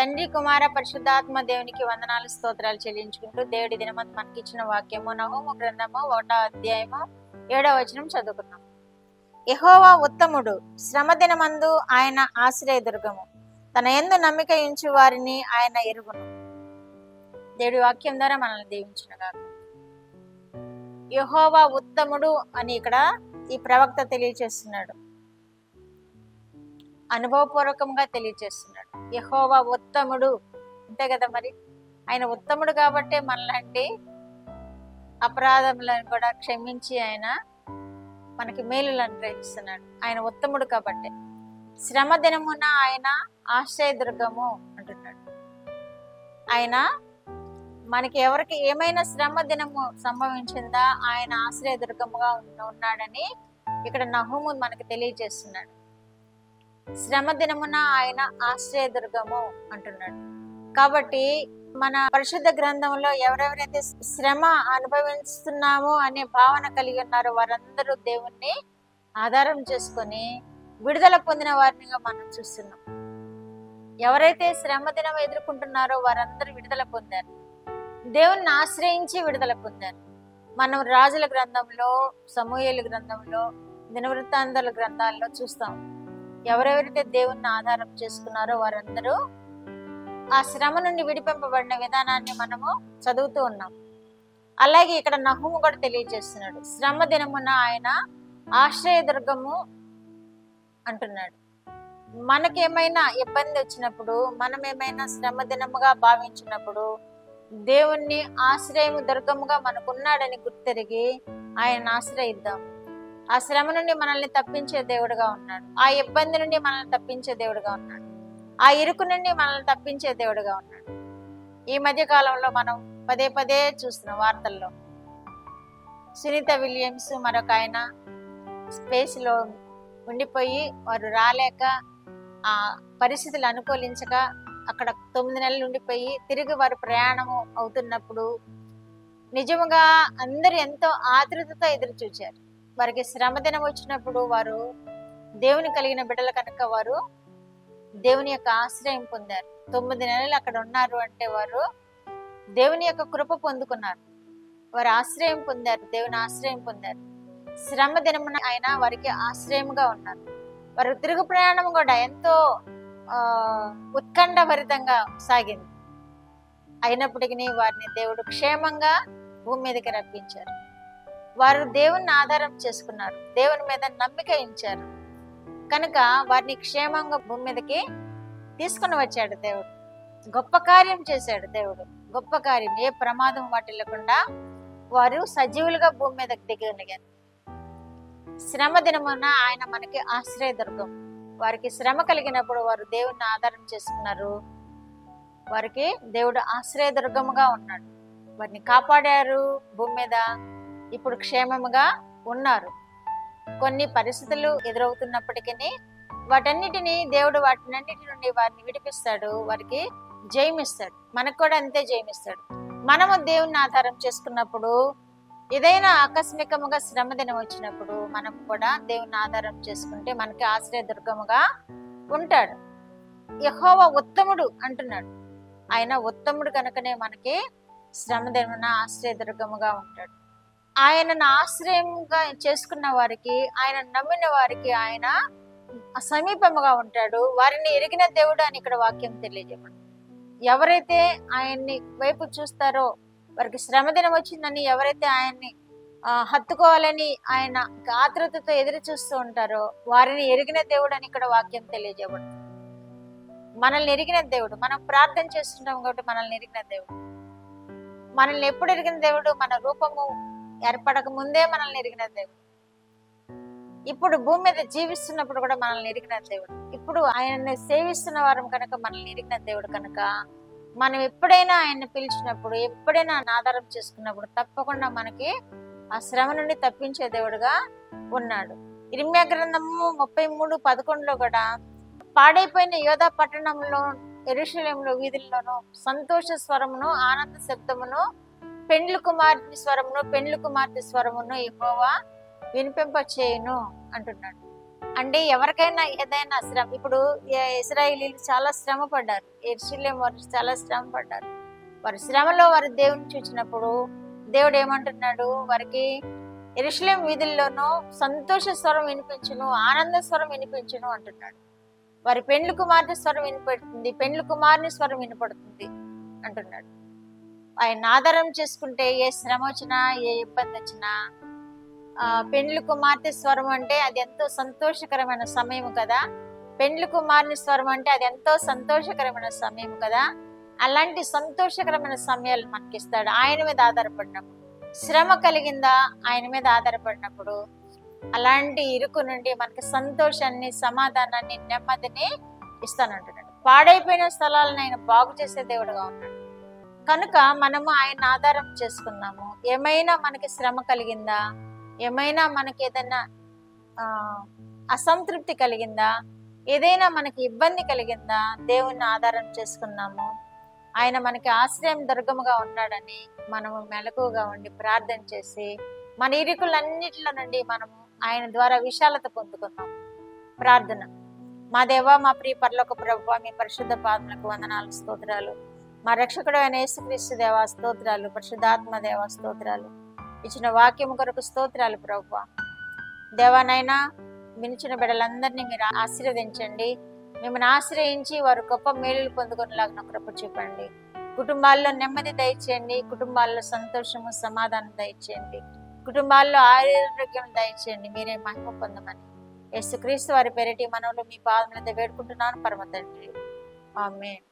తండ్రి కుమార పరిశుద్ధాత్మ దేవునికి వందనాలు స్తోత్రాలు చెల్లించుకుంటూ దేవుడి దినమంతా మనకి ఇచ్చిన వాక్యము నహూము గ్రంథము 1వ అధ్యాయము 7వ వచనం చదువుకున్నాం. యెహోవా ఉత్తముడు, శ్రమ దినమందు ఆయన ఆశ్రయదుర్గము, తన యందు నమ్మిక ఉంచు వారిని ఆయన ఎరుగును. దేవుడి వాక్యం ద్వారా మనల్ని దీవించునుగాక. యెహోవా ఉత్తముడు అని ఇక్కడ ఈ ప్రవక్త తెలియచేస్తున్నాడు, అనుభవపూర్వకంగా తెలియచేస్తున్నాడు. యెహోవా ఉత్తముడు అంతే కదా, మరి ఆయన ఉత్తముడు కాబట్టి మనలాంటి అపరాధములను కూడా క్షమించి ఆయన మనకి మేలులను గ్రహిస్తున్నాడు. ఆయన ఉత్తముడు కాబట్టి శ్రమ దినమున ఆయన ఆశ్రయదుర్గము అంటున్నాడు. ఆయన మనకి ఎవరికి ఏమైనా శ్రమ దినము సంభవించిందా ఆయన ఆశ్రయదుర్గముగా ఉన్నాడని ఇక్కడ నహూము మనకి తెలియజేస్తున్నాడు. శ్రమ దినమున ఆయన ఆశ్రయదుర్గము అంటున్నాడు. కాబట్టి మన పరిశుద్ధ గ్రంథంలో ఎవరెవరైతే శ్రమ అనుభవిస్తున్నామో అనే భావన కలిగి ఉన్నారో వారందరూ దేవుణ్ణి ఆధారం చేసుకొని విడుదల పొందిన వారినిగా మనం చూస్తున్నాం. ఎవరైతే శ్రమ దినం ఎదుర్కొంటున్నారో వారందరూ విడుదల పొందారు, దేవుణ్ణి ఆశ్రయించి విడుదల పొందారు. మనం రాజుల గ్రంథంలో, సమూయేలు గ్రంథంలో, దినవృత్తాంతాల గ్రంథాల్లో చూస్తాం. ఎవరెవరైతే దేవుణ్ణి ఆధారం చేసుకున్నారో వారందరూ ఆ శ్రమ నుండి విడిపింపబడిన విధానాన్ని మనము చదువుతూ ఉన్నాం. అలాగే ఇక్కడ నహూము కూడా తెలియజేస్తున్నాడు, శ్రమ దినమున ఆయన ఆశ్రయదుర్గము అంటున్నాడు. మనకేమైనా ఇబ్బంది వచ్చినప్పుడు, మనం ఏమైనా శ్రమ దినముగా భావించినప్పుడు దేవుణ్ణి ఆశ్రయము దుర్గముగా మనకున్నాడని గుర్తెరిగి ఆయన ఆశ్రయిద్దాం. ఆ శ్రమ నుండి మనల్ని తప్పించే దేవుడుగా ఉన్నాడు, ఆ ఇబ్బంది నుండి మనల్ని తప్పించే దేవుడుగా ఉన్నాడు, ఆ ఇరుకు నుండి మనల్ని తప్పించే దేవుడుగా ఉన్నాడు. ఈ మధ్య కాలంలో మనం పదే పదే చూస్తున్నాం వార్తల్లో, సునీత విలియమ్స్ మరొక ఆయన స్పేస్ లో ఉండిపోయి వారు రాలేక, ఆ పరిస్థితులు అనుకూలించక అక్కడ 9 నెలలు ఉండిపోయి తిరిగి వారు ప్రయాణము అవుతున్నప్పుడు నిజముగా అందరు ఎంతో ఆతృతతో ఎదురు చూచారు. వారికి శ్రమ దినం వచ్చినప్పుడు వారు దేవుని కలిగిన బిడ్డల కనుక వారు దేవుని యొక్క ఆశ్రయం పొందారు. 9 నెలలు అక్కడ ఉన్నారు అంటే వారు దేవుని యొక్క కృప పొందుకున్నారు, వారు ఆశ్రయం పొందారు, దేవుని ఆశ్రయం పొందారు. శ్రమ దినమున ఆయన వారికి ఆశ్రయముగా ఉన్నారు. వారు తిరుగు ప్రయాణం కూడా ఎంతో ఉత్కంఠభరితంగా సాగింది. అయినప్పటికీ వారిని దేవుడు క్షేమంగా భూమి మీదకి రప్పించారు. వారు దేవుణ్ణి ఆధారం చేసుకున్నారు, దేవుని మీద నమ్మిక ఉంచారు కనుక వారిని క్షేమంగా భూమి మీదకి తీసుకుని వచ్చాడు దేవుడు. గొప్ప కార్యం చేశాడు దేవుడు, గొప్ప కార్యం. ఏ ప్రమాదం వాటిల్లకుండా వారు సజీవులుగా భూమి మీదకి దిగలిగారు. శ్రమ దినమున ఆయన మనకి ఆశ్రయదుర్గం. వారికి శ్రమ కలిగినప్పుడు వారు దేవుణ్ణి ఆధారం చేసుకున్నారు, వారికి దేవుడు ఆశ్రయదుర్గముగా ఉన్నాడు. వారిని కాపాడారు, భూమి మీద ఇప్పుడు క్షేమముగా ఉన్నారు. కొన్ని పరిస్థితులు ఎదురవుతున్నప్పటికీ వాటన్నిటిని దేవుడు వాటినన్నిటి నుండి వారిని విడిపిస్తాడు, వారికి జయమిస్తాడు. మనకు కూడా అంతే జయమిస్తాడు. మనము దేవుణ్ణి ఆధారం చేసుకున్నప్పుడు, ఏదైనా ఆకస్మికముగా శ్రమ దినం వచ్చినప్పుడు మనం కూడా దేవుని ఆధారం చేసుకుంటే మనకి ఆశ్రయదుర్గముగా ఉంటాడు. యెహోవా ఉత్తముడు అంటున్నాడు. ఆయన ఉత్తముడు కనుకనే మనకి శ్రమ దినమున ఆశ్రయదుర్గముగా ఉంటాడు. ఆయనను ఆశ్రయంగా చేసుకున్న వారికి, ఆయన నమ్మిన వారికి ఆయన సమీపముగా ఉంటాడు. వారిని ఎరిగిన దేవుడు అని ఇక్కడ వాక్యం తెలియజేయబడింది. ఎవరైతే ఆయన్ని వైపు చూస్తారో, వారికి శ్రమ దినం వచ్చిందని ఎవరైతే ఆయన్ని హత్తుకోవాలని ఆయన ఆతృతతో ఎదురు చూస్తూ ఉంటారో వారిని ఎరిగిన దేవుడు అని ఇక్కడ వాక్యం తెలియజేయబడుతుంది. మనల్ని ఎరిగిన దేవుడు, మనం ప్రార్థన చేస్తుంటాం కాబట్టి మనల్ని ఎరిగిన దేవుడు. మనల్ని ఎప్పుడు ఎరిగిన దేవుడు? మన రూపము ఏర్పడక ముందే మనల్ని ఎరిగిన దేవుడు. ఇప్పుడు భూమి మీద జీవిస్తున్నప్పుడు కూడా మనల్ని ఎరిగిన దేవుడు. ఇప్పుడు ఆయన్ని సేవిస్తున్న వారం కనుక మనల్ని ఎరిగిన దేవుడు కనుక మనం ఎప్పుడైనా ఆయన్ని పిలిచినప్పుడు, ఎప్పుడైనా ఆధారం చేసుకున్నప్పుడు తప్పకుండా మనకి ఆ శ్రమ నుండి తప్పించే దేవుడుగా ఉన్నాడు. ఇర్మీయా గ్రంథము 33:11 కూడా పాడైపోయిన యోధా పట్టణంలో, యెరూషలేములో వీధుల్లోనూ సంతోష స్వరమును, ఆనంద శబ్దమును, పెండ్లి కుమార్తె స్వరమును, పెండ్లి కుమార్తె స్వరమును యెహోవా వినిపింప చేయును అంటున్నాడు. అంటే ఎవరికైనా ఏదైనా శ్రమ, ఇప్పుడు ఇశ్రాయేలీలు చాలా శ్రమ పడ్డారు, యెరూషలేము వారు చాలా శ్రమ పడ్డారు. వారి శ్రమలో వారి దేవుని చూసినప్పుడు దేవుడు ఏమంటున్నాడు, వారికి యెరూషలేము వీధుల్లోనూ సంతోష స్వరం వినిపించును, ఆనంద స్వరం వినిపించును అంటున్నాడు. వారి పెండ్లి కుమార్తె స్వరం వినపడుతుంది, పెండ్లి కుమారుని స్వరం వినపడుతుంది అంటున్నాడు. ఆయన ఆధారం చేసుకుంటే ఏ శ్రమ వచ్చినా ఏ ఇబ్బంది వచ్చినా పెండ్లి కుమార్తె స్వరం అంటే అది ఎంతో సంతోషకరమైన సమయం కదా, పెండ్లి కుమారుని స్వరం అంటే అది ఎంతో సంతోషకరమైన సమయం కదా. అలాంటి సంతోషకరమైన సమయాలు మనకిస్తాడు ఆయన మీద ఆధారపడినప్పుడు. శ్రమ కలిగిందా ఆయన మీద ఆధారపడినప్పుడు అలాంటి ఇరుకు నుండి మనకి సంతోషాన్ని, సమాధానాన్ని, నెమ్మదిని ఇస్తానంటున్నాడు. పాడైపోయిన స్థలాలను ఆయన బాగు చేసే దేవుడుగా ఉన్నాడు కనుక మనము ఆయన ఆధారం చేసుకున్నాము. ఏమైనా మనకి శ్రమ కలిగిందా, ఏమైనా మనకి ఏదైనా అసంతృప్తి కలిగిందా, ఏదైనా మనకి ఇబ్బంది కలిగిందా, దేవుణ్ణి ఆధారం చేసుకున్నాము. ఆయన మనకి ఆశ్రయం దుర్గముగా ఉన్నాడని మనము మెలకువగా ఉండి ప్రార్థన చేసి మన ఇరుకులన్నిటిలో నుండి మనము ఆయన ద్వారా విశాలత పొందుకున్నాం. ప్రార్థన. మా దేవా, మా ప్రియ పరలోక ప్రభువా, మీ పరిశుద్ధ పాదములకు వందనాలు, స్తోత్రాలు. మా రక్షకుడు అయిన యేసుక్రీస్తు దేవా స్తోత్రాలు, పరిశుద్ధాత్మ దేవా స్తోత్రాలు. ఇచ్చిన వాక్యము కొరకు స్తోత్రాలు ప్రభువా. దేవానైనా వినిచిన బిడ్డలందరినీ మీరు ఆశీర్వదించండి. మిమ్మల్ని ఆశ్రయించి వారు గొప్ప మేలులు పొందుకునేలాగా కృప చూపండి. కుటుంబాల్లో నెమ్మది దయచేయండి, కుటుంబాల్లో సంతోషము, సమాధానం దయచేయండి, కుటుంబాల్లో ఆరోగ్యం దయచేయండి. మీరే మహిమ పొందమని యేసుక్రీస్తు వారి పేరిటి మనవులు మీ పాదములతో వేడుకుంటున్నాను పరమ తండ్రి. ఆమేన్.